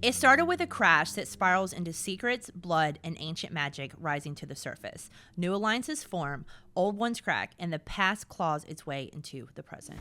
It started with a crash that spirals into secrets, blood, and ancient magic rising to the surface. New alliances form, old ones crack, and the past claws its way into the present.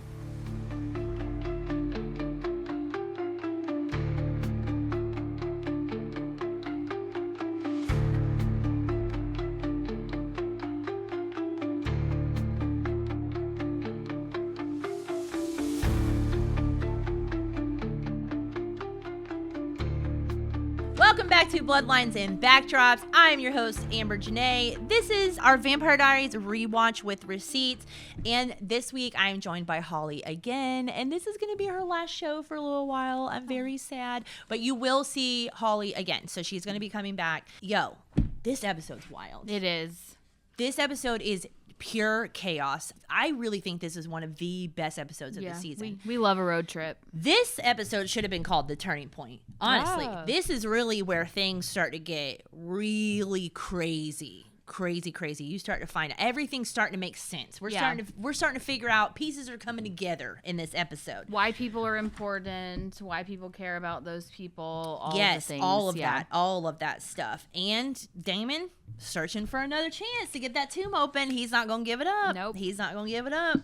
Welcome back to Bloodlines and Backdrops. I am your host, Amber Janae. This is our Vampire Diaries rewatch with receipts. And this week I am joined by Holly again. And this is going to be her last show for a little while. I'm very sad. But you will see Holly again. So she's going to be coming back. Yo, this episode's wild. It is. This episode is pure chaos. I really think this is one of the best episodes of the season. We love a road trip. This episode should have been called The Turning Point. Honestly, This is really where things start to get really crazy. Crazy. You start to find everything's starting to make sense. We're starting to figure out pieces are coming together in this episode. Why people are important, why people care about those people, all the things. all of that stuff. And Damon searching for another chance to get that tomb open. He's not going to give it up. Nope. He's not going to give it up.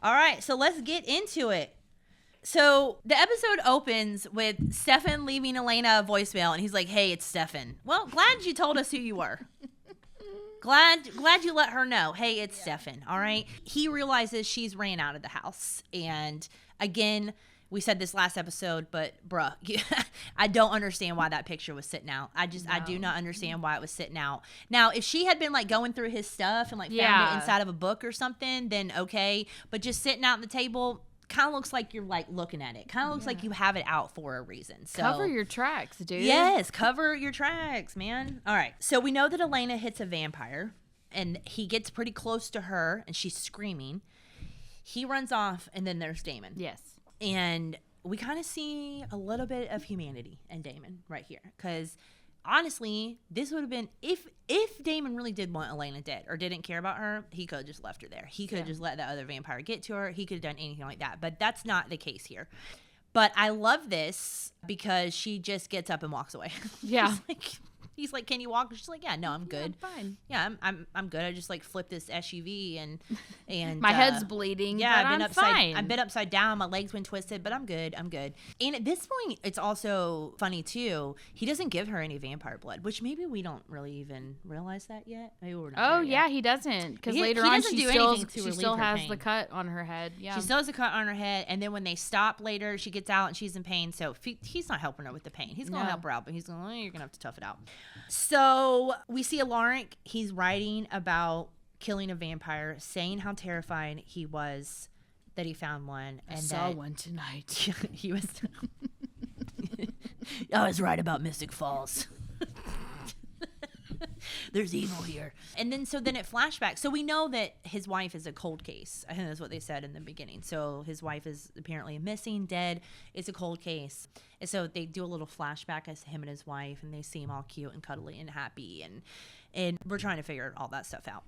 All right, so let's get into it. So the episode opens with Stefan leaving Elena a voicemail, and he's like, "Hey, it's Stefan. Well, glad you told us who you were." Glad you let her know. Hey, it's Stefan. All right. He realizes she's ran out of the house. And again, we said this last episode, but bruh, I don't understand why that picture was sitting out. I do not understand why it was sitting out. Now, if she had been like going through his stuff and like found it inside of a book or something, then okay. But just sitting out on the table kind of looks like you're like looking at it. Kind of looks like you have it out for a reason. So cover your tracks, dude. Yes, cover your tracks, man. All right. So we know that Elena hits a vampire and he gets pretty close to her and she's screaming. He runs off and then there's Damon. Yes. And we kind of see a little bit of humanity in Damon right here. Because honestly, this would have been, if Damon really did want Elena dead or didn't care about her, he could have just left her there. He could have just let that other vampire get to her. He could have done anything like that. But that's not the case here. But I love this because she just gets up and walks away. Yeah. He's like, "Can you walk?" She's like, "Yeah, no, I'm good. I'm fine. Yeah, I'm good. I just like flipped this SUV and my head's bleeding. Yeah, but I've been upside down. My legs went twisted, but I'm good. And at this point, it's also funny too. He doesn't give her any vampire blood, which maybe we don't really even realize that yet. Maybe we're not yet. He doesn't, because later on she still has the cut on her head. Yeah, she still has a cut on her head, and then when they stop later, she gets out and she's in pain. So he's not helping her with the pain. He's gonna help her out, but he's going, "You're gonna have to tough it out." So we see Alaric. He's writing about killing a vampire, saying how terrified he was that he found one. And I saw one tonight. He was. I was right about Mystic Falls. There's evil here. And then it flashbacks. So we know that his wife is a cold case. I think that's what they said in the beginning. So his wife is apparently missing, dead. It's a cold case. And so they do a little flashback as to him and his wife, and they seem all cute and cuddly and happy. And we're trying to figure all that stuff out.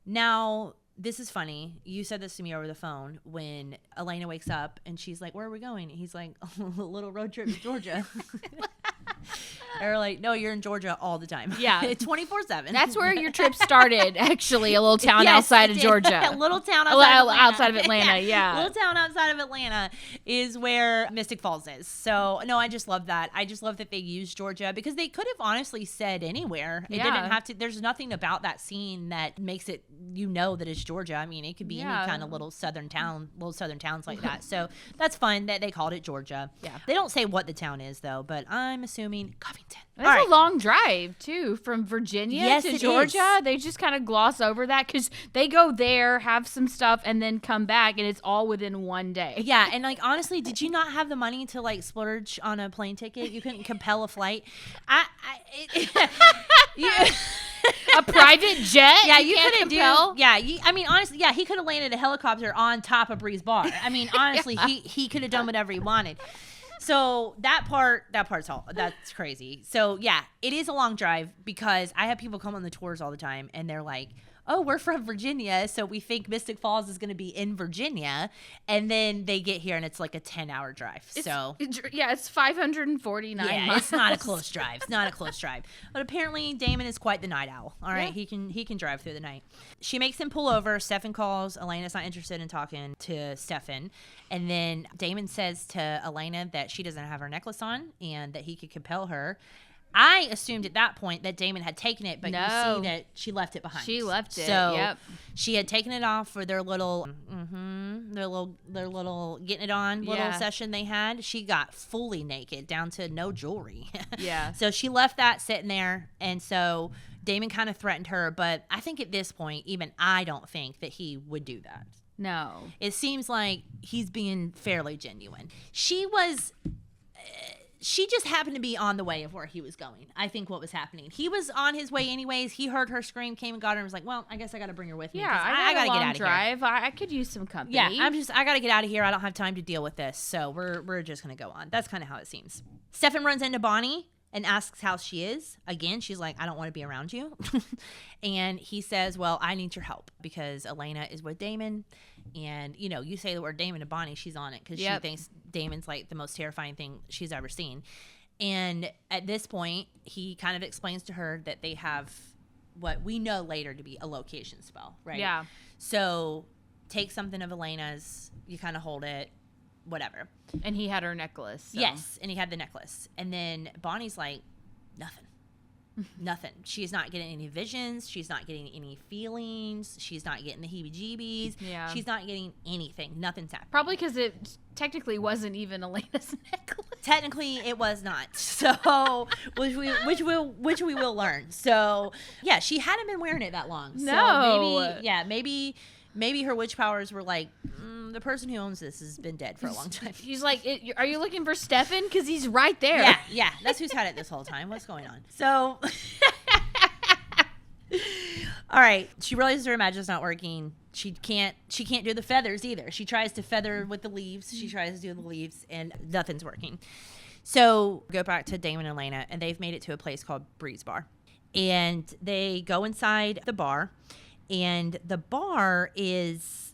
Now, this is funny. You said this to me over the phone when Elena wakes up and she's like, "Where are we going?" And he's like, "A little road trip to Georgia." They're like, "No, you're in Georgia all the time." Yeah. 24/7. That's where your trip started, actually, a little town outside of Georgia. A little town outside of Atlanta, yeah. Little town outside of Atlanta is where Mystic Falls is. So, no, I just love that. I just love that they used Georgia because they could have honestly said anywhere. It didn't have to. There's nothing about that scene that makes it, that it's Georgia. I mean, it could be any kind of little southern towns like that. So that's fun that they called it Georgia. Yeah. They don't say what the town is, though, but I'm assuming Covington. That's a long drive, too, from Virginia to Georgia. Is. They just kind of gloss over that because they go there, have some stuff, and then come back, and it's all within one day. Yeah, and, honestly, did you not have the money to, splurge on a plane ticket? You couldn't compel a flight? A private jet? Yeah, you couldn't compel? Honestly, he could have landed a helicopter on top of Bree's Bar. I mean, honestly, he could have done whatever he wanted. So that's crazy. So yeah, it is a long drive because I have people come on the tours all the time and they're like, oh, we're from Virginia, so we think Mystic Falls is going to be in Virginia. And then they get here and it's like a 10-hour drive. It's 549 miles. It's not a close drive. It's not a close drive. But apparently Damon is quite the night owl. All right, he can drive through the night. She makes him pull over. Stefan calls. Elena's not interested in talking to Stefan. And then Damon says to Elena that she doesn't have her necklace on and that he could compel her. I assumed at that point that Damon had taken it, but you see that she left it behind. She left it. So she had taken it off for their little getting it on little session they had. She got fully naked down to no jewelry. Yeah. So she left that sitting there, and so Damon kind of threatened her. But I think at this point, even I don't think that he would do that. No. It seems like he's being fairly genuine. She was. She just happened to be on the way of where he was going. I think what was happening. He was on his way anyways. He heard her scream, came and got her, and was like, "Well, I guess I got to bring her with me. Yeah, I got to get out of drive. here. I could use some company. Yeah, I got to get out of here. I don't have time to deal with this. So we're just gonna go on. That's kind of how it seems." Stefan runs into Bonnie and asks how she is. Again, she's like, "I don't want to be around you," and he says, "Well, I need your help because Elena is with Damon." And, you say the word Damon to Bonnie, she's on it because she thinks Damon's like the most terrifying thing she's ever seen. And at this point, he kind of explains to her that they have what we know later to be a location spell, right? Yeah. So take something of Elena's, you kind of hold it, whatever. And he had her necklace. So. Yes, and he had the necklace. And then Bonnie's like, nothing. Nothing. She's not getting any visions. She's not getting any feelings. She's not getting the heebie-jeebies. Yeah. She's not getting anything. Nothing's happening. Probably because it technically wasn't even Elena's necklace. Technically, it was not. So, which we will learn. So, yeah, she hadn't been wearing it that long. No. So maybe her witch powers were like, the person who owns this has been dead for a long time. She's like, are you looking for Stefan? Because he's right there. Yeah. That's who's had it this whole time. What's going on? So, all right. She realizes her magic's not working. She can't do the feathers either. She tries to feather with the leaves. She tries to do the leaves, and nothing's working. So, go back to Damon and Elena, and they've made it to a place called Breeze Bar. And they go inside the bar, and the bar is...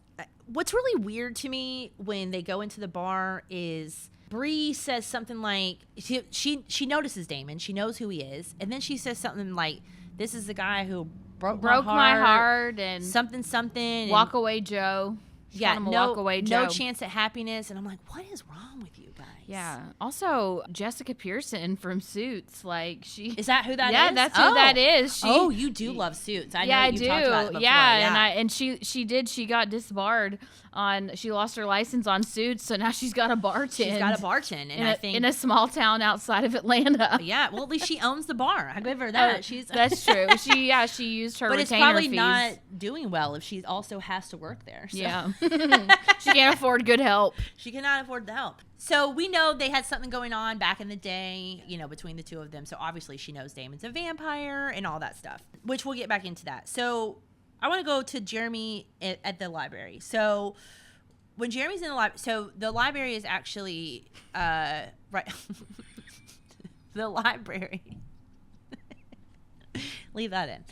What's really weird to me when they go into the bar is Bree says something like she notices Damon. She knows who he is. And then she says something like, "This is the guy who broke my heart and something. Walk away, Joe." Walk away, Joe. No chance at happiness. And I'm like, what is wrong with you guys? Yeah. Also, Jessica Pearson from Suits, is that who that is? Yeah, that's who that is. You do love Suits. I know you talked about it before. And she got disbarred she lost her license on Suits, so now she's got a bartend. She's got a bartend, and I think in a small town outside of Atlanta. Yeah, well, at least she owns the bar. I give her that. That's true. She used her but retainer it's probably fees. not doing well if she also has to work there. So. Yeah, she can't afford good help. She cannot afford the help. So we know they had something going on back in the day, between the two of them. So obviously she knows Damon's a vampire and all that stuff, which we'll get back into that. So I want to go to Jeremy at the library. So when Jeremy's in the library, so the library is actually, right, the library. Leave that in.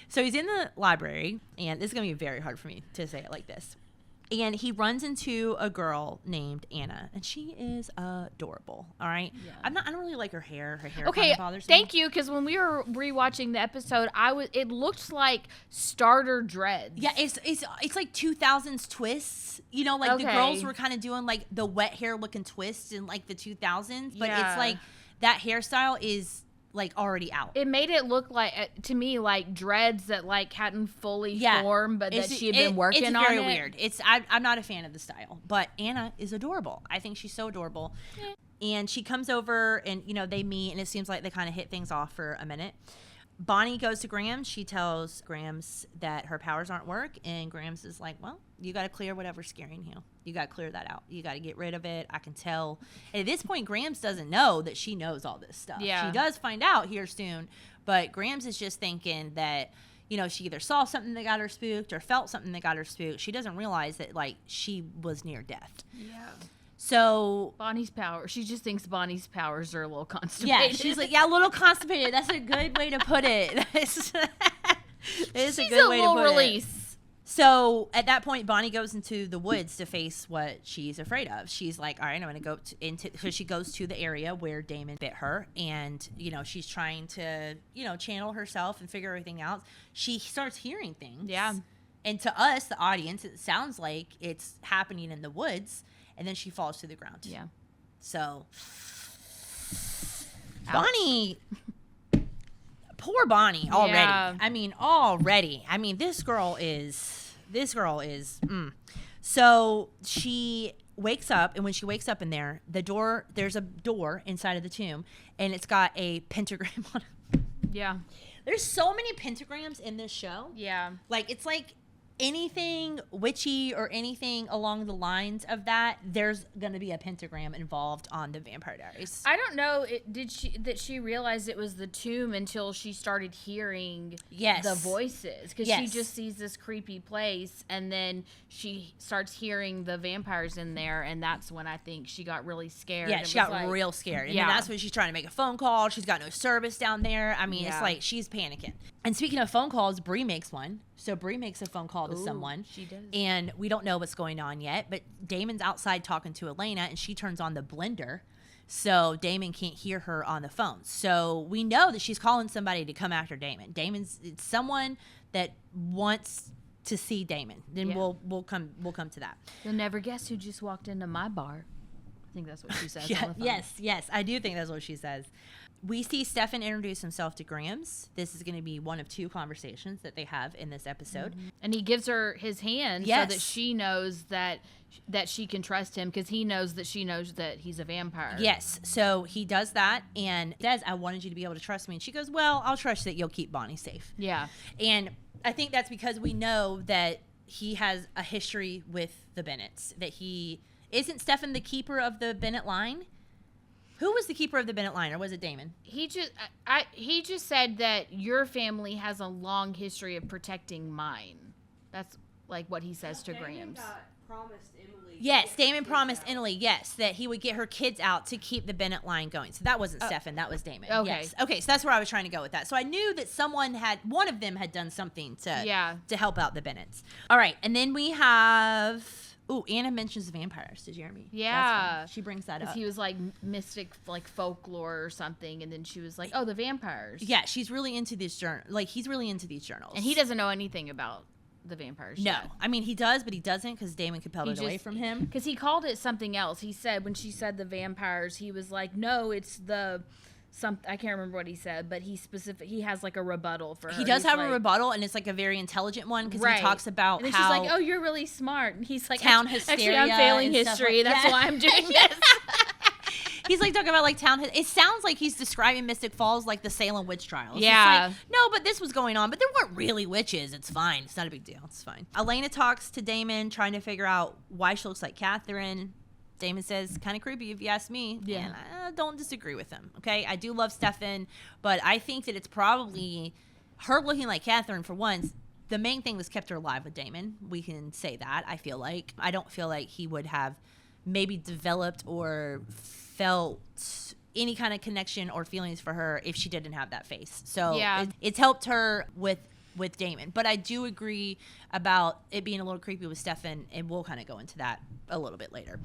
So he's in the library, and this is going to be very hard for me to say it like this. And he runs into a girl named Anna, and she is adorable. All right, yeah. I don't really like her hair. Her hair kind of bothers me. Thank you, because when we were rewatching the episode, it looked like starter dreads. Yeah, it's like 2000s twists. The girls were kind of doing like the wet hair looking twists in like the 2000s, but it's like that hairstyle is like already out. It made it look like to me like dreads that like hadn't fully formed, but that she had been working on. It's very weird. I'm not a fan of the style, but Anna is adorable. I think she's so adorable. Yeah. And she comes over, and they meet, and it seems like they kind of hit things off for a minute. Bonnie goes to Grams. She tells Grams that her powers aren't work, and Grams is like, well, you got to clear whatever's scaring you. You got to clear that out. You got to get rid of it. I can tell. And at this point, Grams doesn't know that she knows all this stuff. Yeah. She does find out here soon, but Grams is just thinking that, she either saw something that got her spooked or felt something that got her spooked. She doesn't realize that, like, she was near death. Yeah. So Bonnie's power. She just thinks Bonnie's powers are a little constipated. yeah, she's like, yeah, a little constipated. That's a good way to put it. It's a good way to put release. it. So at that point, Bonnie goes into the woods to face what she's afraid of. She's like, all right, I'm going to go into, so she goes to the area where Damon bit her. And, you know, she's trying to, you know, channel herself and figure everything out. She starts hearing things. Yeah. And to us, the audience, it sounds like it's happening in the woods. And then she falls to the ground. Yeah. So, Ouch. Bonnie... Poor Bonnie already. Yeah. I mean, already. I mean, this girl is. So she wakes up, and when she wakes up in there, there's a door inside of the tomb, and it's got a pentagram on it. Yeah. There's so many pentagrams in this show. Yeah. Like, it's like anything witchy or anything along the lines of that, there's gonna be a pentagram involved on the Vampire Diaries. I don't know. Did she realize it was the tomb until she started hearing the voices? Because she just sees this creepy place, and then she starts hearing the vampires in there, and that's when I think she got really scared. Yeah, she got real scared. And then that's when she's trying to make a phone call. She's got no service down there. I mean, it's like she's panicking. And speaking of phone calls, Bree makes one. So Bree makes a phone call to someone. She does. And we don't know what's going on yet, but Damon's outside talking to Elena, and she turns on the blender. So Damon can't hear her on the phone. So we know that she's calling somebody to come after Damon. It's someone that wants to see Damon. Then we'll come to that. You'll never guess who just walked into my bar. I think that's what she says. Yeah, on the phone. yes, I do think that's what she says. We see Stefan introduce himself to Grams. This is going to be one of two conversations that they have in this episode. Mm-hmm. And he gives her his hand so that she knows that she can trust him, because he knows that she knows that he's a vampire. Yes. So he does that and says, I wanted you to be able to trust me. And she goes, well, I'll trust that you'll keep Bonnie safe. Yeah. And I think that's because we know that he has a history with the Bennetts, that isn't Stefan the keeper of the Bennett line? Who was the keeper of the Bennett line, or was it Damon? He just said that your family has a long history of protecting mine. That's like what he says to Grams. Promised Emily. Yes, Damon promised Emily, that he would get her kids out to keep the Bennett line going. So that wasn't Stefan, that was Damon. Okay. Yes. Okay, so that's where I was trying to go with that. So I knew that one of them had done something to help out the Bennetts. All right, and then we have... Ooh, Anna mentions the vampires to Jeremy. Yeah. She brings that up. He was like mystic, like folklore or something, and then she was like, oh, the vampires. Yeah, she's really into this journal. Like, he's really into these journals. And he doesn't know anything about the vampires. No. Yet. I mean, he does, but he doesn't, because Damon compelled it away from him. Because he called it something else. He said, when she said the vampires, he was like, no, it's the... I can't remember what he said, but he has like a rebuttal for her. He does have a rebuttal, and it's like a very intelligent one, because he talks about and how... she's like, oh, you're really smart. And he's like, town hysteria. Actually, I'm failing history. That's why I'm doing this. He's like talking about like it sounds like he's describing Mystic Falls like the Salem witch trials. Yeah. It's like, no, but this was going on, but there weren't really witches. It's fine. It's not a big deal. It's fine. Elena talks to Damon, trying to figure out why she looks like Catherine. Damon says, kind of creepy if you ask me. Yeah. And I don't disagree with him. Okay. I do love Stefan, but I think that it's probably her looking like Catherine for once. The main thing that's kept her alive with Damon. We can say that. I don't feel like he would have maybe developed or felt any kind of connection or feelings for her if she didn't have that face. So it's helped her with Damon. But I do agree about it being a little creepy with Stefan, and we'll kind of go into that a little bit later.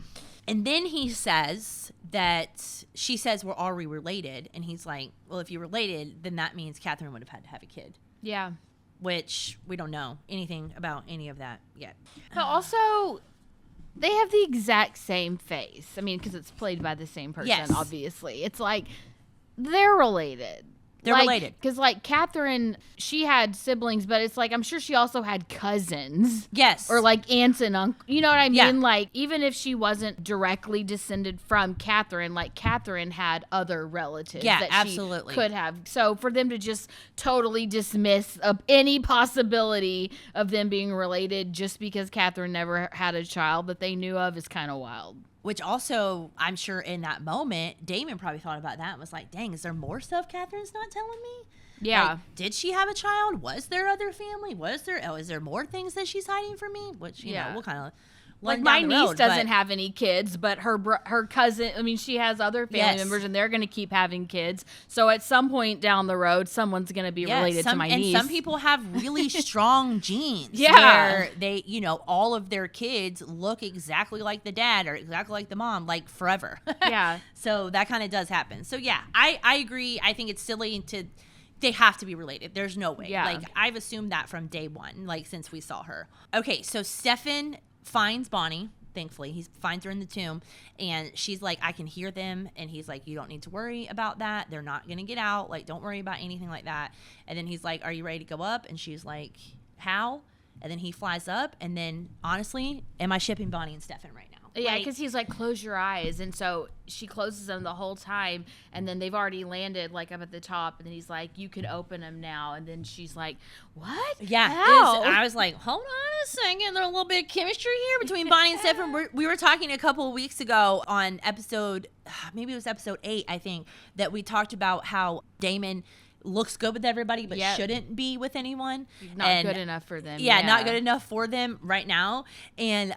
And then he says that she says, well, are we related? And he's like, well, if you're related, then that means Catherine would have had to have a kid. Yeah. Which we don't know anything about any of that yet. But also, they have the exact same face. I mean, because it's played by the same person, obviously. It's like, they're related. They're related. Because, like, Catherine, she had siblings, but it's like, I'm sure she also had cousins. Yes. Or, like, aunts and uncles. You know what I mean? Yeah. Like, even if she wasn't directly descended from Catherine, like, Catherine had other relatives that absolutely. she could have. So, for them to just totally dismiss any possibility of them being related just because Catherine never had a child that they knew of is kind of wild. Which also, I'm sure in that moment, Damon probably thought about that and was like, dang, is there more stuff Catherine's not telling me? Yeah. Like, did she have a child? Was there other family? Is there more things that she's hiding from me? Which, you know, Like, my niece doesn't have any kids, but her cousin, I mean, she has other family members, and they're going to keep having kids. So at some point down the road, someone's going to be related to my niece. And some people have really strong genes where they, all of their kids look exactly like the dad or exactly like the mom, like forever. Yeah. So that kind of does happen. So, yeah, I agree. I think it's silly they have to be related. There's no way. Yeah. Like, I've assumed that from day one, like, since we saw her. Okay, so Stefan finds Bonnie. Thankfully, he finds her in the tomb, and she's like, I can hear them, and he's like, you don't need to worry about that. They're not gonna get out. Like, don't worry about anything like that. And then he's like, are you ready to go up? And she's like, how? And then he flies up, and then, honestly, am I shipping Bonnie and Stefan right now? Yeah, because he's like, close your eyes. And so she closes them the whole time. And then they've already landed like up at the top. And then he's like, you can open them now. And then she's like, what? Yeah. I was like, hold on a second. There's a little bit of chemistry here between Bonnie and Stefan. We were talking a couple of weeks ago on maybe it was episode 8, I think, that we talked about how Damon looks good with everybody, but shouldn't be with anyone. Not good enough for them. Yeah, not good enough for them right now. And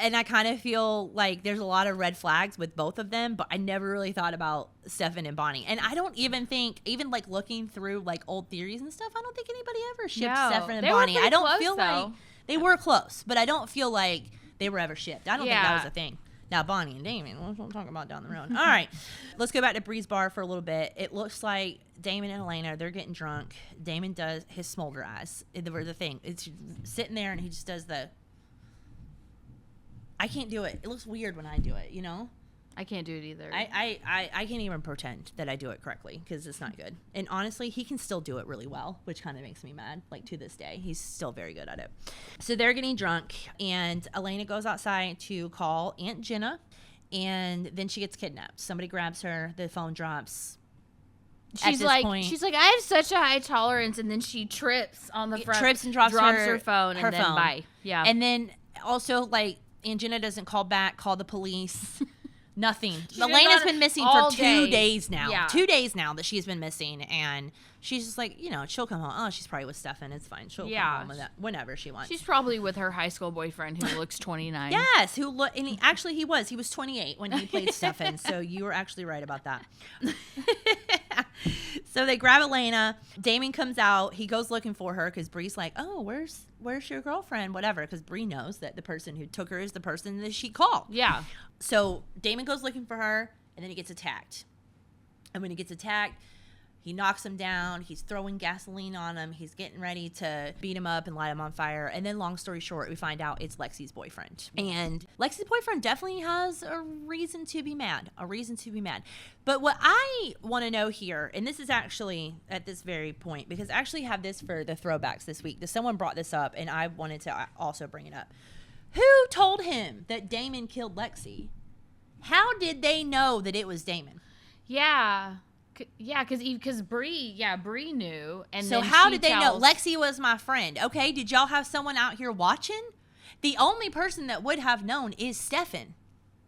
I kind of feel like there's a lot of red flags with both of them, but I never really thought about Stefan and Bonnie. And I don't even think, like looking through like old theories and stuff, I don't think anybody ever shipped Stefan and Bonnie. I don't feel like they were close, but I don't feel like they were ever shipped. I don't think that was a thing. Now, Bonnie and Damon, what I'm talking about down the road. All right, let's go back to Bree's bar for a little bit. It looks like Damon and Elena, they're getting drunk. Damon does his smolder eyes. The thing. It's sitting there, and he just does I can't do it. It looks weird when I do it, I can't do it either. I can't even pretend that I do it correctly because it's not good. And honestly, he can still do it really well, which kind of makes me mad. Like, to this day, he's still very good at it. So they're getting drunk, and Elena goes outside to call Aunt Jenna, and then she gets kidnapped. Somebody grabs her. The phone drops. She's like, I have such a high tolerance, and then she trips on the front. Trips and drops her phone, and then bye. Yeah. And then also, like, Aunt Jenna doesn't call the police. Nothing. Elena's been missing for 2 days now. Yeah. 2 days now that she's been missing, and she's just like, she'll come home. Oh, she's probably with Stefan. It's fine. She'll come home with that whenever she wants. She's probably with her high school boyfriend who looks 29. Yes, and he was 28 when he played Stefan. So you were actually right about that. So they grab Elena. Damon comes out. He goes looking for her because Bree's like, oh, where's your girlfriend? Whatever, because Bree knows that the person who took her is the person that she called. Yeah. So Damon goes looking for her, and then he gets attacked. And when he gets attacked, he knocks him down. He's throwing gasoline on him. He's getting ready to beat him up and light him on fire. And then, long story short, we find out it's Lexi's boyfriend. And Lexi's boyfriend definitely has a reason to be mad. But what I want to know here, and this is actually at this very point, because I actually have this for the throwbacks this week. Someone brought this up, and I wanted to also bring it up. Who told him that Damon killed Lexi? How did they know that it was Damon? Yeah. Yeah, because Bree knew. And so how did they know? Lexi was my friend. Okay, did y'all have someone out here watching? The only person that would have known is Stefan.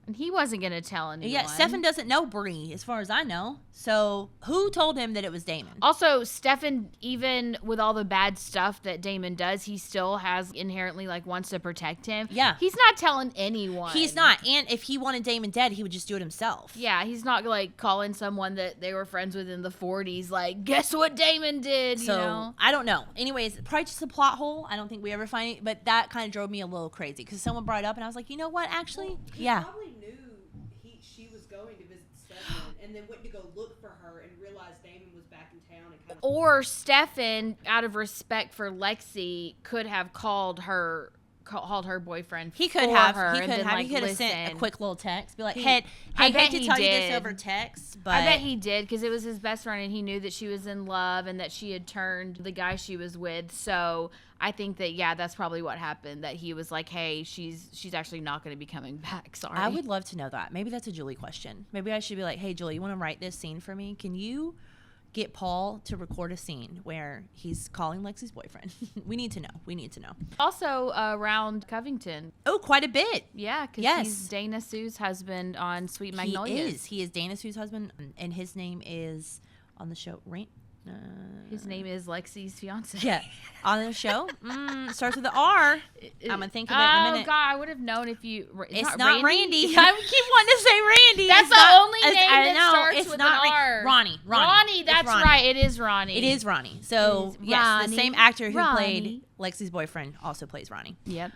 And he wasn't going to tell anyone. Yeah, Stefan doesn't know Bree, as far as I know. So who told him that it was Damon? Also, Stefan, even with all the bad stuff that Damon does, he still has inherently, wants to protect him. Yeah. He's not telling anyone. He's not. And if he wanted Damon dead, he would just do it himself. Yeah, he's not, calling someone that they were friends with in the 40s, guess what Damon did, I don't know. Anyways, probably just a plot hole. I don't think we ever find it. But that kind of drove me a little crazy because someone brought it up, and I was like, you know what, actually? Yeah. She was going to visit Stefan and then went to go look for her and realized Damon was back in town and or Stefan, out of respect for Lexi, could have called her boyfriend. He could have. He could have sent a quick little text, be like, "Hey, I hate to tell you this over text, but I bet he did because it was his best friend, and he knew that she was in love and that she had turned the guy she was with. So I think that that's probably what happened. That he was like, "Hey, she's actually not going to be coming back." Sorry. I would love to know that. Maybe that's a Julie question. Maybe I should be like, "Hey, Julie, you want to write this scene for me? Can you get Paul to record a scene where he's calling Lexi's boyfriend?" We need to know. Also around Covington. Oh, quite a bit. Yeah, because he's Dana Sue's husband on Sweet Magnolias. He is Dana Sue's husband, and his name is on the show His name is Lexi's fiance. Yeah. On the show? Starts with the R. I'm going to think of it in a minute. Oh, God. I would have known if you... It's not Randy. I keep wanting to say Randy. That's the only name that starts with an R. Ronnie. That's Ronnie. right. It is Ronnie. It is Ronnie. So, yes, Ronnie. the same actor who played Lexi's boyfriend also plays Ronnie. Yep.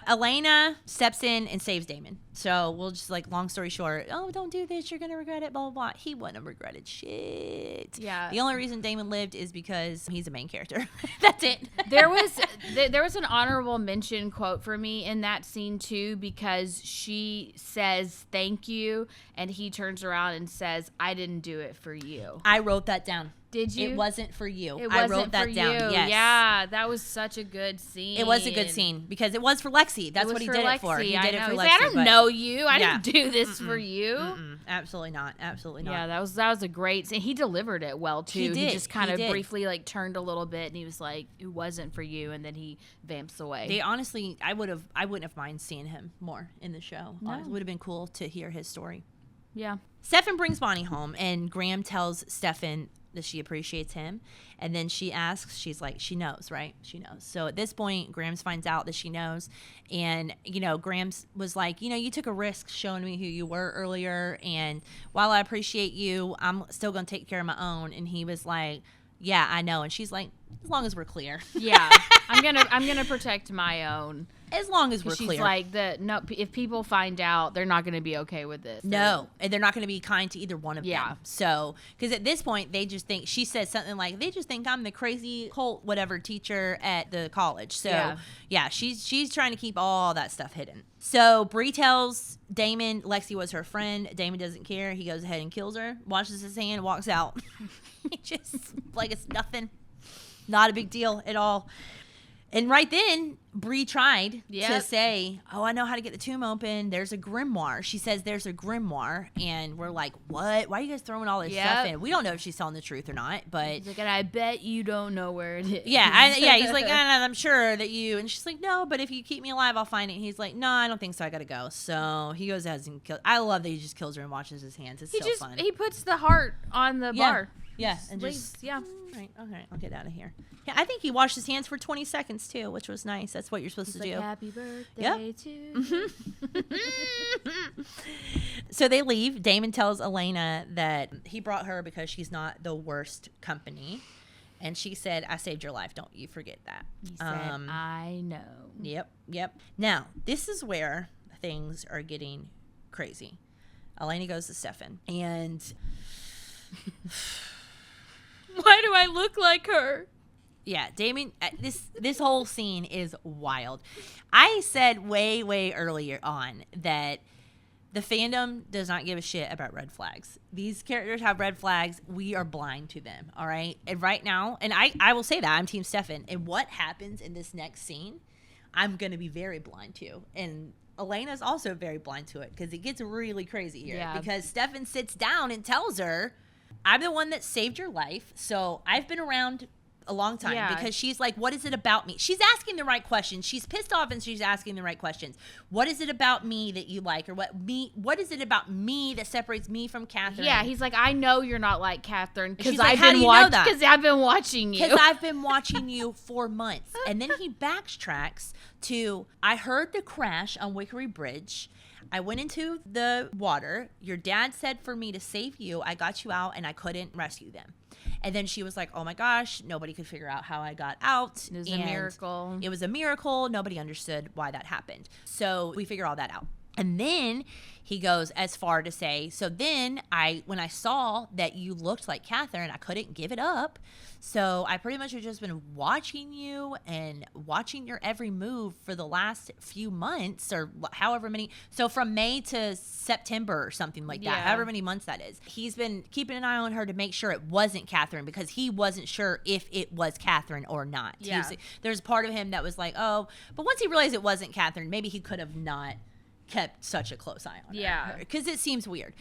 Elena steps in and saves Damon. So we'll just long story short, oh, don't do this. You're going to regret it, blah, blah, blah. He wouldn't have regretted shit. Yeah. The only reason Damon lived is because he's a main character. That's it. There was an honorable mention quote for me in that scene too, because she says thank you and he turns around and says, I didn't do it for you. I wrote that down. Did you? It wasn't for you. It wasn't I wrote that down. You. Yes. Yeah, that was such a good scene. It was a good scene because it was for Lexi. That's what he did it for. He did it for Lexi. Like, I don't know you. I didn't do this for you. Absolutely not. Absolutely not. Yeah, that was a great scene. He delivered it well too. He did. He just kind of briefly turned a little bit and he was like, "It wasn't for you," and then he vamps away. They honestly, I wouldn't have minded seeing him more in the show. No. It would have been cool to hear his story. Yeah. Stefan brings Bonnie home, and Graham tells Stefan that she appreciates him. And then she asks, she's like, she knows, right? She knows. So at this point, Grams finds out that she knows. And, Grams was like, you took a risk showing me who you were earlier. And while I appreciate you, I'm still going to take care of my own. And he was like, yeah, I know. And she's like, as long as we're clear. Yeah. I'm gonna protect my own. As long as we're she's clear. Like, if people find out, they're not going to be okay with this. No, and they're not going to be kind to either one of Yeah. them. So, because at this point, they just think, she says something like, they just think I'm the crazy cult whatever teacher at the college. So, yeah, she's trying to keep all that stuff hidden. So, Bree tells Damon Lexi was her friend. Damon doesn't care. He goes ahead and kills her, washes his hand, walks out. Just like it's nothing. Not a big deal at all. And right then, Bree tried to say, oh, I know how to get the tomb open. There's a grimoire. She says there's a grimoire. And we're like, what? Why are you guys throwing all this stuff in? We don't know if she's telling the truth or not. But he's like, and I bet you don't know where it is. Yeah, he's like, I'm sure that you. And she's like, no, but if you keep me alive, I'll find it. And he's like, no, I don't think so. I got to go. So he goes ahead and kills. I love that he just kills her and washes his hands. It's so fun. He puts the heart on the bar. Yeah, and right, okay, I'll get out of here. Yeah, I think he washed his hands for 20 seconds too, which was nice. That's what you're supposed to do. Happy birthday to you. So they leave. Damon tells Elena that he brought her because she's not the worst company. And she said, I saved your life. Don't you forget that. He said, I know. Yep. Now, this is where things are getting crazy. Elena goes to Stefan and... Why do I look like her? Yeah, Damon, this whole scene is wild. I said way earlier on that the fandom does not give a shit about red flags. These characters have red flags. We are blind to them, all right? And right now, and I will say that, I'm Team Stefan. And what happens in this next scene, I'm going to be very blind to. And Elena's also very blind to it because it gets really crazy here. Yeah. Because Stefan sits down and tells her, I'm the one that saved your life, so I've been around a long time. Because she's like, what is it about me? She's asking the right questions. She's pissed off and she's asking the right questions. What is it about me that you like? Or what is it about me that separates me from Catherine? Yeah, he's like, I know you're not like Catherine because like, I've been watching you. Because I've been watching you for months. And then he backtracks to, I heard the crash on Wickery Bridge. I went into the water. Your dad said for me to save you. I got you out and I couldn't rescue them. And then she was like, oh my gosh, nobody could figure out how I got out. It was a miracle. It was a miracle. Nobody understood why that happened. So we figure all that out. And then he goes as far to say, so then when I saw that you looked like Catherine, I couldn't give it up. So I pretty much have just been watching you and watching your every move for the last few months or however many. So from May to September or something like that, however many months that is. He's been keeping an eye on her to make sure it wasn't Catherine because he wasn't sure if it was Catherine or not. Yeah. There's part of him that was like, oh, but once he realized it wasn't Catherine, maybe he could have not kept such a close eye on her because it seems weird.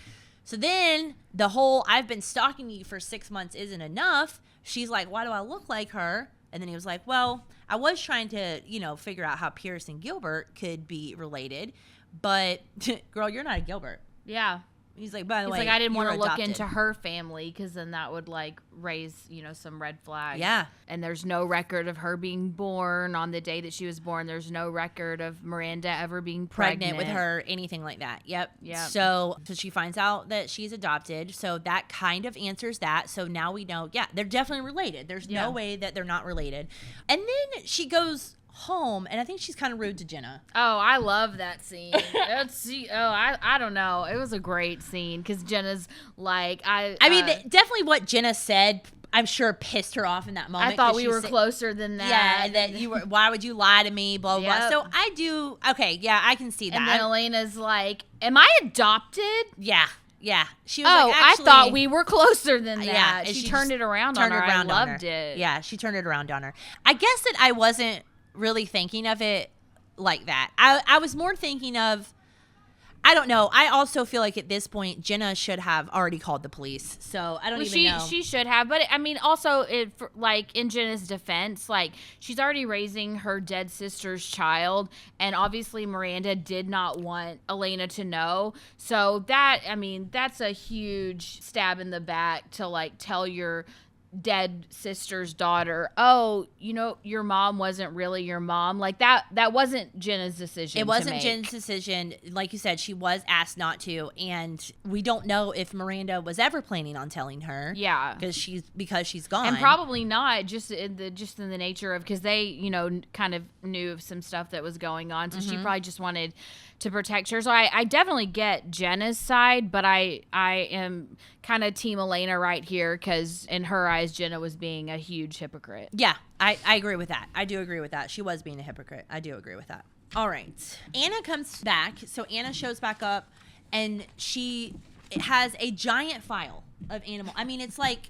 So then the whole I've been stalking you for 6 months isn't enough. She's like, why do I look like her? And then he was like, well, I was trying to, figure out how Pierce and Gilbert could be related. But, girl, you're not a Gilbert. Yeah. He's like, by the way, like, I didn't want to look adopted. into her family because then that would like raise, some red flags. Yeah. And there's no record of her being born on the day that she was born. There's no record of Miranda ever being pregnant with her, anything like that. Yep. Yeah. So she finds out that she's adopted. So that kind of answers that. So now we know, they're definitely related. There's no way that they're not related. And then she goes home, and I think she's kind of rude to Jenna. Oh, I love that scene. I don't know. It was a great scene because Jenna's like, I mean, definitely what Jenna said, I'm sure pissed her off in that moment. I thought we were closer than that. Yeah, that you were. Why would you lie to me? Blah blah. Yep. Blah. So I do. Okay, yeah, I can see that. And then Elena's like, "Am I adopted?" Yeah. She was like, I thought we were closer than that. Yeah, she turned it around on her. I loved it. Yeah, she turned it around on her. I guess that I wasn't really thinking of it like that. I was more thinking of, I don't know. I also feel like at this point, Jenna should have already called the police. So I don't even know. She should have. But I mean, also, like in Jenna's defense, like she's already raising her dead sister's child. And obviously Miranda did not want Elena to know. So that's a huge stab in the back to like tell your dead sister's daughter, your mom wasn't really your mom. Like that wasn't Jenna's decision. It wasn't Jenna's decision. Like you said, she was asked not to, and we don't know if Miranda was ever planning on telling her. Yeah, because she's gone, and probably not. Just in the nature of, because they kind of knew of some stuff that was going on, so she probably just wanted to protect her. So I definitely get Jenna's side, but I am kind of team Elena right here, because in her eyes, Jenna was being a huge hypocrite. Yeah, I agree with that. I do agree with that. She was being a hypocrite. I do agree with that. All right. Anna comes back. So Anna shows back up, and she has a giant file of animal. I mean, it's like,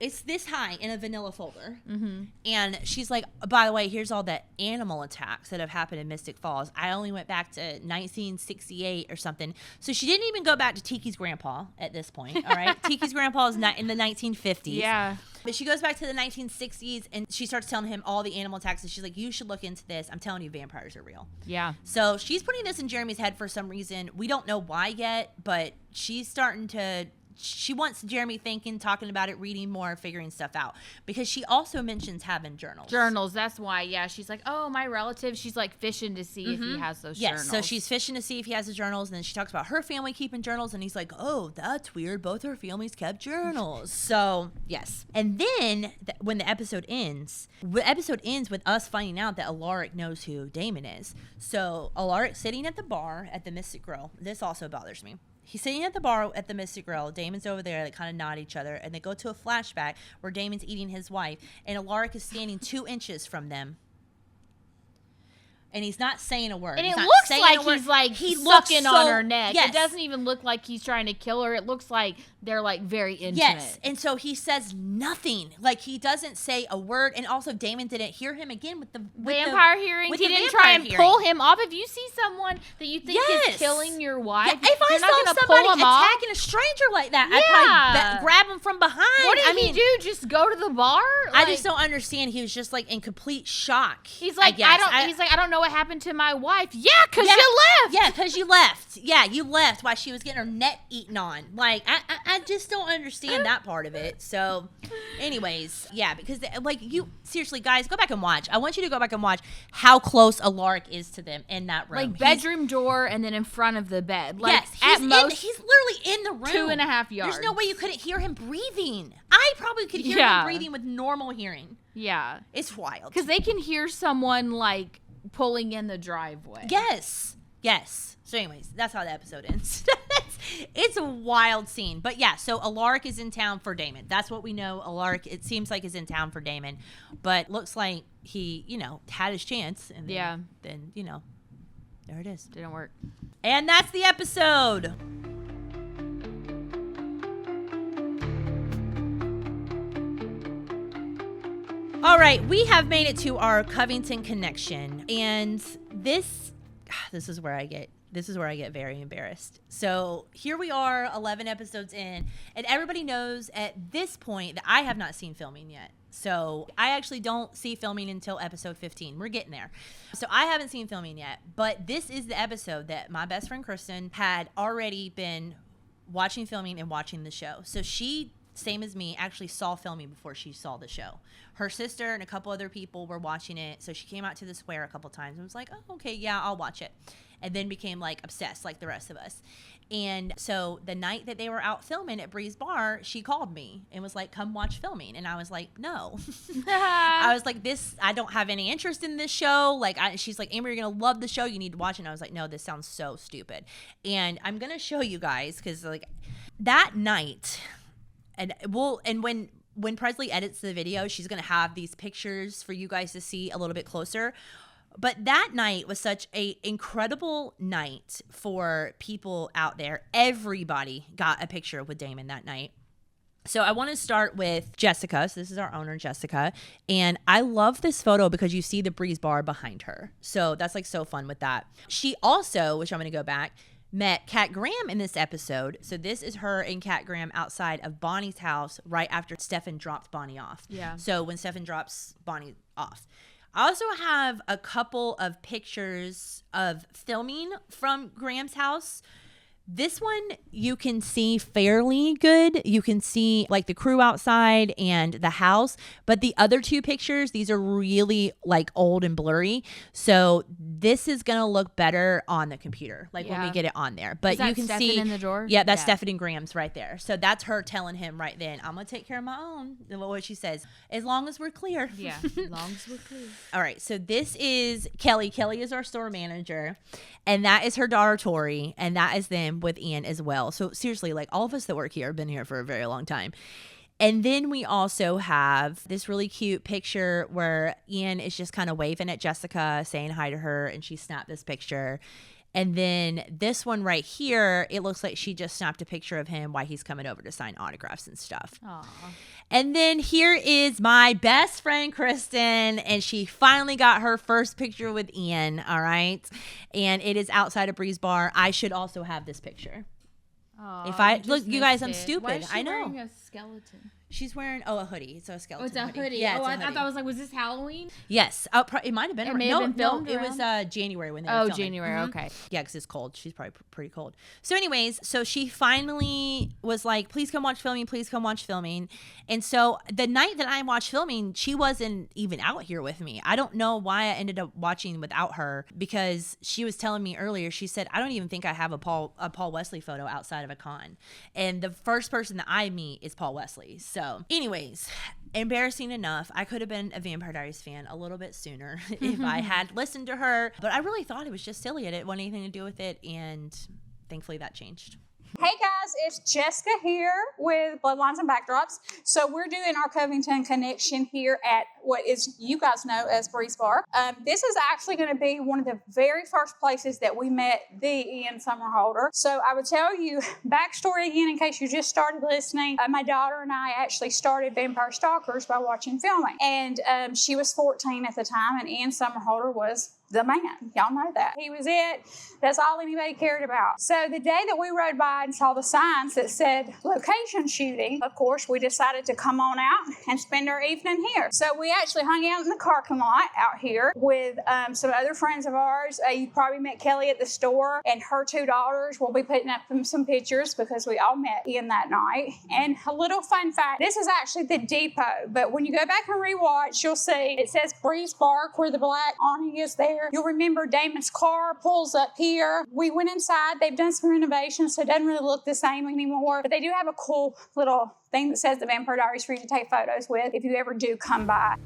it's this high in a vanilla folder. Mm-hmm. And she's like, by the way, here's all the animal attacks that have happened in Mystic Falls. I only went back to 1968 or something. So she didn't even go back to Tiki's grandpa at this point. All right. Tiki's grandpa is not in the 1950s. Yeah. But she goes back to the 1960s, and she starts telling him all the animal attacks. And she's like, you should look into this. I'm telling you, vampires are real. Yeah. So she's putting this in Jeremy's head for some reason. We don't know why yet, but she's starting to... She wants Jeremy thinking, talking about it, reading more, figuring stuff out. Because she also mentions having journals. Journals, that's why, yeah. She's like, oh, my relative. She's like fishing to see if he has those journals. Yes, so she's fishing to see if he has the journals. And then she talks about her family keeping journals. And he's like, oh, that's weird. Both her families kept journals. So, yes. And then when the episode ends with us finding out that Alaric knows who Damon is. So Alaric's sitting at the bar at the Mystic Grill. This also bothers me. He's sitting at the bar at the Mystic Grill. Damon's over there. They kind of nod at each other. And they go to a flashback where Damon's eating his wife. And Alaric is standing 2 inches from them. And he's not saying a word. And it looks like he's sucking on her neck. Yes. It doesn't even look like he's trying to kill her. It looks like they're like very intimate. Yes. And so he says nothing. Like he doesn't say a word. And also Damon didn't hear him again with the vampire hearing. He didn't try and pull him off. If you see someone that you think is killing your wife, if I saw somebody attacking a stranger like that, I'd probably grab him from behind. What did he do? Just go to the bar? I just don't understand. He was just like in complete shock. He's like, I don't know what happened to my wife. Yeah, because you left. Yeah, because you left. Yeah, you left while she was getting her neck eaten on. Like, I just don't understand that part of it. So, anyways, yeah, because seriously, guys, go back and watch. I want you to go back and watch how close Alaric is to them in that room. Like bedroom door and then in front of the bed. Like, yes, at most, he's literally in the room. 2.5 yards. There's no way you couldn't hear him breathing. I probably could hear him breathing with normal hearing. Yeah. It's wild. Because they can hear someone like pulling in the driveway. Yes. So anyways, that's how the episode ends. It's a wild scene. But yeah, so Alaric is in town for Damon. That's what we know. Alaric, it seems like, is in town for Damon. But looks like he, had his chance. And then, there it is. Didn't work. And that's the episode. All right, we have made it to our Covington connection, and this is where I get very embarrassed. So here we are, 11 episodes in, and everybody knows at this point that I have not seen filming yet. So I actually don't see filming until episode 15. We're getting there. So I haven't seen filming yet, but this is the episode that my best friend Kristen had already been watching filming and watching the show. So she, same as me, actually saw filming before she saw the show. Her sister and a couple other people were watching it. So she came out to the square a couple times and was like, oh, okay, yeah, I'll watch it. And then became like obsessed like the rest of us. And so the night that they were out filming at Bree's Bar, she called me and was like, come watch filming. And I was like, no. I was like, I don't have any interest in this show. Like, she's like, Amber, you're going to love the show. You need to watch it. And I was like, no, this sounds so stupid. And I'm going to show you guys because like that night, and when Presley edits the video, she's going to have these pictures for you guys to see a little bit closer. But that night was such an incredible night for people out there. Everybody got a picture with Damon that night. So I want to start with Jessica. So this is our owner, Jessica. And I love this photo because you see the Breeze Bar behind her. So that's like so fun with that. She also, which I'm going to go back, met Kat Graham in this episode. So this is her and Kat Graham outside of Bonnie's house right after Stefan dropped Bonnie off. Yeah. So when Stefan drops Bonnie off. I also have a couple of pictures of filming from Graham's house. This one you can see fairly good. You can see like the crew outside and the house. But the other two pictures, these are really like old and blurry. So this is going to look better on the computer, like when we get it on there. But you can Stefan see in the drawer? Yeah, that's Stefan and Graham's right there. So that's her telling him right then, I'm going to take care of my own. What she says, as long as we're clear. Yeah, as long as we're clear. All right, so this is Kelly. Kelly is our store manager, and that is her daughter, Tori, and that is them with Ian as well. So seriously, like all of us that work here have been here for a very long time. And then we also have this really cute picture where Ian is just kind of waving at Jessica, saying hi to her, and she snapped this picture. And then this one right here, it looks like she just snapped a picture of him while he's coming over to sign autographs and stuff. Aww. And then here is my best friend, Kristen, and she finally got her first picture with Ian, all right? And it is outside of Breeze Bar. I should also have this picture. Aww, If I look, you guys, I'm stupid. Why is she I know. wearing a skeleton? She's wearing a hoodie. It's a skeleton. Oh, it's a hoodie. Yeah, oh, it's a I hoodie. thought I was like, was this Halloween? Yes. It might have been. It may have been filmed it was January when they were filming. January. Mm-hmm. Okay. Yeah, because it's cold. She's probably pretty cold. So anyways, so she finally was like, please come watch filming. Please come watch filming. And so the night that I watched filming, she wasn't even out here with me. I don't know why I ended up watching without her because she was telling me earlier, she said, I don't even think I have a Paul Wesley photo outside of a con. And the first person that I meet is Paul Wesley. So anyways, embarrassing enough, I could have been a Vampire Diaries fan a little bit sooner if I had listened to her. But I really thought it was just silly. I didn't want anything to do with it. And thankfully that changed. Hey guys, it's Jessica here with Bloodlines and Backdrops. So we're doing our Covington connection here at what is you guys know as Breeze Bar. This is actually going to be one of the very first places that we met the Ian Somerhalder. So I would tell you backstory again in case you just started listening. My daughter and I actually started Vampire Stalkers by watching filming. And she was 14 at the time and Ian Somerhalder was the man. Y'all know that. He was it. That's all anybody cared about. So the day that we rode by and saw the signs that said location shooting, of course, we decided to come on out and spend our evening here. So we actually hung out in the parking lot out here with some other friends of ours. You probably met Kelly at the store and her two daughters. We'll be putting up some pictures because we all met Ian that night. And a little fun fact, this is actually the depot, but when you go back and rewatch, you'll see it says Breeze Bar where the black awning is there. You'll remember Damon's car pulls up here. We went inside. They've done some renovations, so it doesn't really look the same anymore. But they do have a cool little thing that says the Vampire Diaries for you to take photos with if you ever do come by.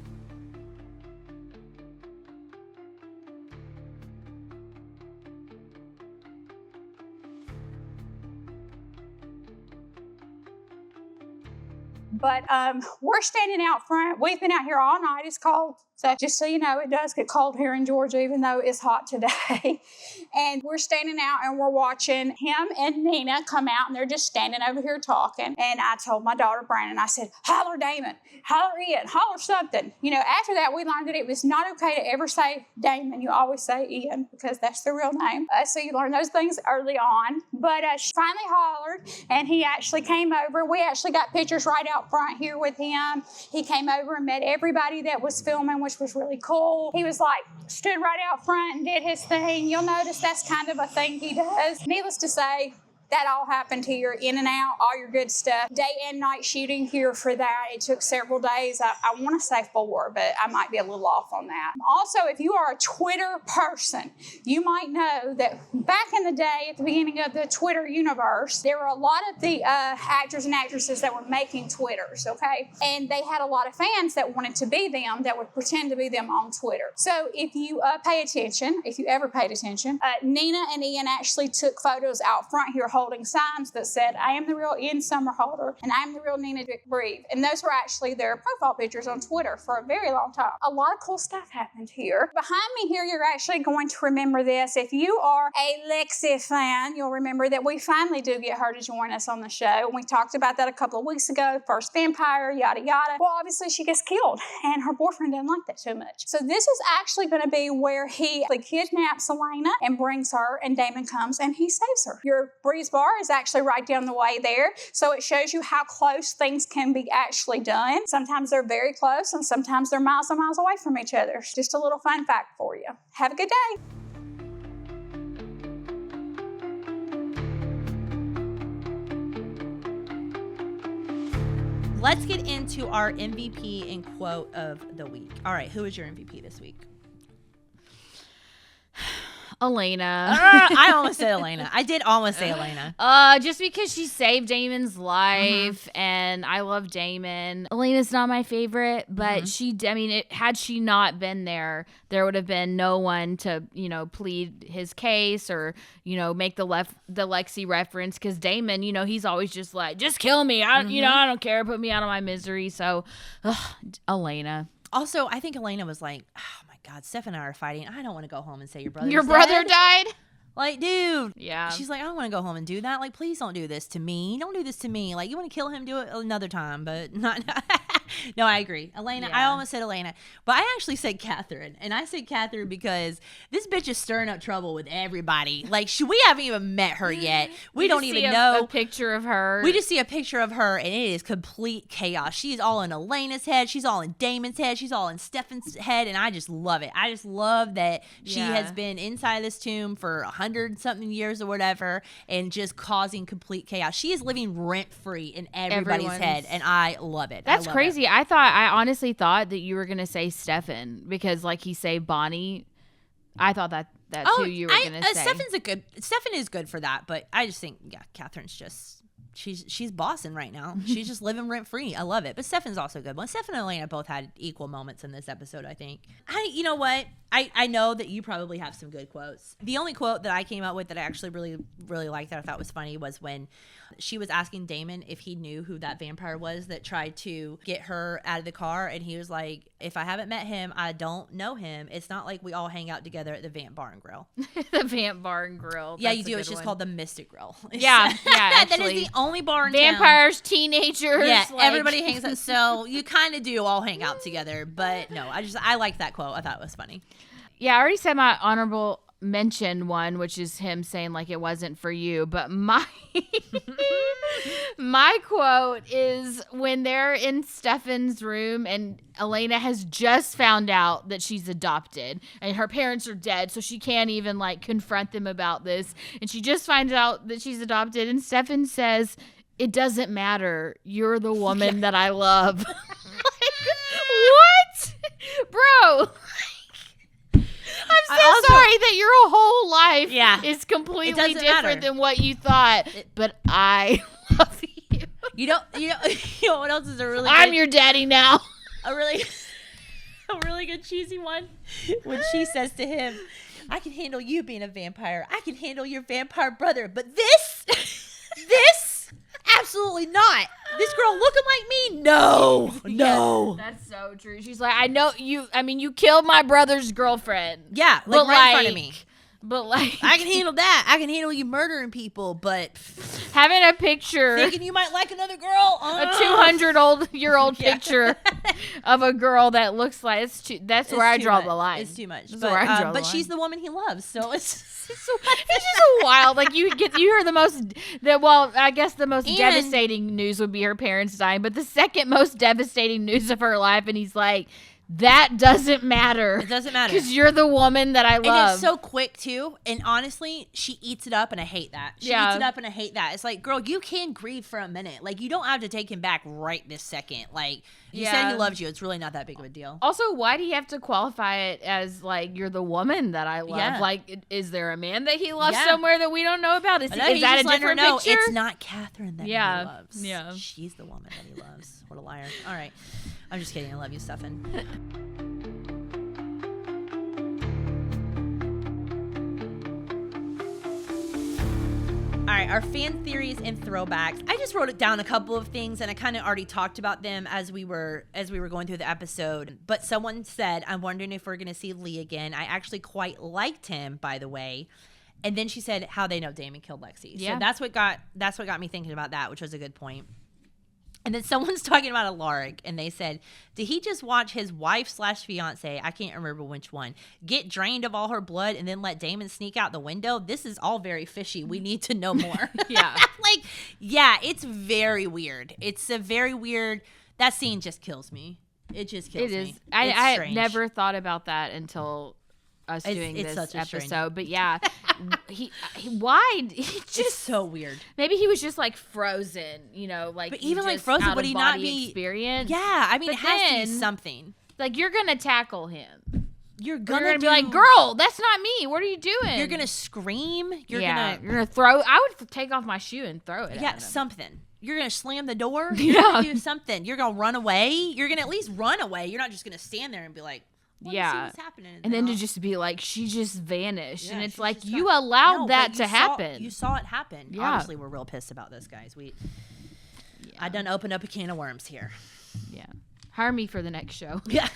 But we're standing out front. We've been out here all night. It's cold. So just so you know, it does get cold here in Georgia, even though it's hot today. And we're standing out and we're watching him and Nina come out and they're just standing over here talking. And I told my daughter, Brandon, I said, holler Damon, holler Ian, holler something. You know, after that, we learned that it was not okay to ever say Damon. You always say Ian because that's the real name. So you learn those things early on. But she finally hollered and he actually came over. We actually got pictures right out front here with him. He came over and met everybody that was filming, which was really cool. He was like, stood right out front and did his thing. You'll notice that's kind of a thing he does. Needless to say, That all happened here, in and out, all your good stuff. Day and night shooting here for that. It took several days. I want to say 4, but I might be a little off on that. Also, if you are a Twitter person, you might know that back in the day, at the beginning of the Twitter universe, there were a lot of the actors and actresses that were making Twitters, okay? And they had a lot of fans that wanted to be them, that would pretend to be them on Twitter. So if you pay attention, if you ever paid attention, Nina and Ian actually took photos out front here holding signs that said, I am the real Ian Somerhalder and I am the real Nina Breve. And those were actually their profile pictures on Twitter for a very long time. A lot of cool stuff happened here. Behind me here, you're actually going to remember this. If you are a Lexi fan, you'll remember that we finally do get her to join us on the show. We talked about that a couple of weeks ago. First vampire, yada, yada. Well, obviously she gets killed and her boyfriend doesn't like that too much. So this is actually going to be where he kidnaps Elena and brings her, and Damon comes and he saves her. Your Breeze Bar is actually right down the way there. So it shows you how close things can be actually done. Sometimes they're very close and sometimes they're miles and miles away from each other. Just a little fun fact for you. Have a good day. Let's get into our MVP and quote of the week. All right, who is your MVP this week? Elena. I almost said Elena. I did almost say Elena. Just because she saved Damon's life, and I love Damon. Elena's not my favorite, but had she not been there would have been no one to, plead his case or, make the Lexi reference, because Damon, he's always just like, just kill me. I don't care. Put me out of my misery. So, Elena. Also, I think Elena was like, oh my God, Steph and I are fighting. I don't want to go home and say your brother died? Like, dude. Yeah. She's like, I don't want to go home and do that. Like, please don't do this to me. Don't do this to me. Like, you want to kill him, do it another time, but not. No, I agree. Elena, yeah. I almost said Elena, but I actually said Catherine. And I said Catherine because this bitch is stirring up trouble with everybody. Like, we haven't even met her yet. We don't even know. A picture of her. We just see a picture of her, and it is complete chaos. She's all in Elena's head. She's all in Damon's head. She's all in Stefan's head, and I just love it. I just love that she has been inside this tomb for 100-something years or whatever, and just causing complete chaos. She is living rent-free in everybody's head, and I love it. That's crazy. I honestly thought that you were going to say Stefan, because like he saved Bonnie. I thought that's who you were going to say. Stefan is good for that, but I just think, Catherine's just, she's bossing right now. She's just living rent free. I love it. But Stefan's also good. Well, Stefan and Elena both had equal moments in this episode, I think. You know what? I know that you probably have some good quotes. The only quote that I came up with that I actually really, really liked, that I thought was funny, was when she was asking Damon if he knew who that vampire was that tried to get her out of the car. And he was like, if I haven't met him, I don't know him. It's not like we all hang out together at the Vamp Bar and Grill. The Vamp Bar and Grill. Yeah, you do. It's just called the Mystic Grill. Yeah. Actually, that is the only bar in vampires, town. teenagers. Yeah, everybody hangs out. So you kind of do all hang out together. But no, I like that quote. I thought it was funny. Yeah, I already said my honorable mention one, which is him saying like it wasn't for you, but my my quote is when they're in Stefan's room and Elena has just found out that she's adopted and her parents are dead, so she can't even like confront them about this, and she just finds out that she's adopted, and Stefan says, it doesn't matter, you're the woman that I love. What? Bro, I'm so sorry that your whole life is completely different than what you thought, but I love you. You know what else is I'm your daddy now. A really good cheesy one, when she says to him, I can handle you being a vampire. I can handle your vampire brother, but this, absolutely not. This girl looking like me? No. Yes, that's so true. She's like, I know you. I mean, you killed my brother's girlfriend. Yeah, like right in front of me. But like, I can handle that. I can handle you murdering people, but having a picture, thinking you might like another girl, a 200-year-old picture of a girl that looks like that's where I draw the line. It's too much. But she's the woman he loves, so it's just so wild. Like you hear the most devastating news would be her parents dying, but the second most devastating news of her life, and he's like, That doesn't matter. It doesn't matter. Because you're the woman that I love. And it's so quick, too. And honestly, she eats it up, and I hate that. She eats it up, and I hate that. It's like, girl, you can grieve for a minute. Like, you don't have to take him back right this second. Like, he said he loves you. It's really not that big of a deal. Also, why do you have to qualify it as, like, you're the woman that I love? Yeah. Like, is there a man that he loves somewhere that we don't know about? Is that a different picture? It's not Catherine that he loves. Yeah. She's the woman that he loves. What a liar. All right. I'm just kidding. I love you, Stefan. All right, our fan theories and throwbacks. I just wrote it down a couple of things, and I kind of already talked about them as we were going through the episode. But someone said, "I'm wondering if we're going to see Lee again." I actually quite liked him, by the way. And then she said how they know Damon killed Lexi. Yeah. So that's what got me thinking about that, which was a good point. And then someone's talking about Alaric, and they said, did he just watch his wife/fiance, I can't remember which one, get drained of all her blood and then let Damon sneak out the window? This is all very fishy. We need to know more. Yeah. It's very weird. It's a very weird, that scene just kills me. It just kills me. It is. I never thought about that until us doing this episode. But yeah, it's so weird. Maybe he was just like frozen, But even like frozen, would he not be experience? Yeah, I mean, it has to be something. Like, you're gonna tackle him. You're gonna be like, girl, that's not me. What are you doing? You're gonna scream. You're gonna throw. I would take off my shoe and throw it. Yeah, something. You're gonna slam the door. You're gonna do something. You're gonna run away. You're gonna at least run away. You're not just gonna stand there and be like, see what's happening. And then to just be like, she just vanished. And it's like, you allowed that to happen. You saw it happen. Yeah. Obviously, we're real pissed about this, guys. I done opened up a can of worms here. Yeah. Hire me for the next show. Yeah.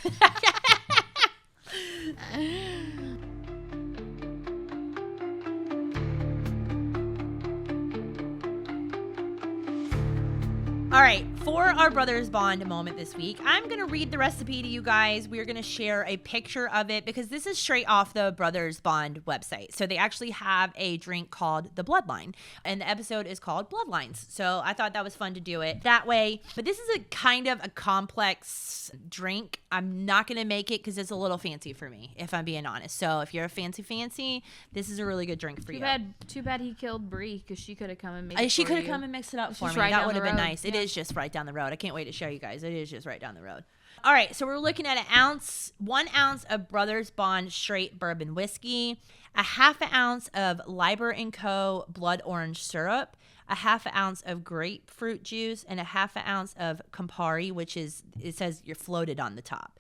All right, for our Brothers Bond moment this week, I'm going to read the recipe to you guys. We're going to share a picture of it because this is straight off the Brothers Bond website. So they actually have a drink called the Bloodline, and the episode is called Bloodlines. So I thought that was fun to do it that way. But this is a kind of a complex drink. I'm not going to make it because it's a little fancy for me, if I'm being honest. So if you're a fancy, this is a really good drink for you. Too bad he killed Bree because she could have come and made it She could have come and mixed it up for me. Right, that would have been nice. Yeah. It is just right down the road. I can't wait to show you guys. It is just right down the road. All right, so we're looking at 1 ounce of Brothers Bond straight bourbon whiskey, a half an ounce of Liber & Co. blood orange syrup, a half an ounce of grapefruit juice, and a half an ounce of Campari, which is, it says you're floated on the top.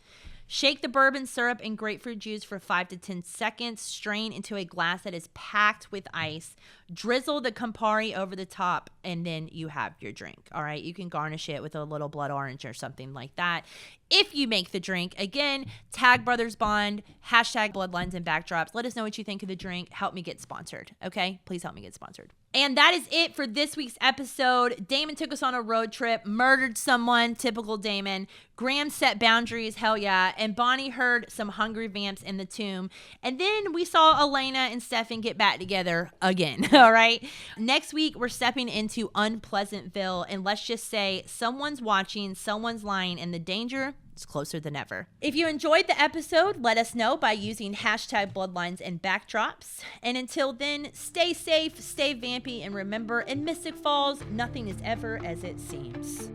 Shake the bourbon syrup and grapefruit juice for 5 to 10 seconds. Strain into a glass that is packed with ice. Drizzle the Campari over the top, and then you have your drink. All right, you can garnish it with a little blood orange or something like that. If you make the drink, again, tag Brothers Bond, hashtag Bloodlines and Backdrops. Let us know what you think of the drink. Help me get sponsored, okay? Please help me get sponsored. And that is it for this week's episode. Damon took us on a road trip, murdered someone, typical Damon. Graham set boundaries, hell yeah. And Bonnie heard some hungry vamps in the tomb. And then we saw Elena and Stefan get back together again, all right? Next week, we're stepping into Unpleasantville. And let's just say someone's watching, someone's lying, and the danger is closer than ever. If you enjoyed the episode, let us know by using hashtag Bloodlines and Backdrops. And until then, stay safe, stay vampy, and remember, in Mystic Falls, nothing is ever as it seems.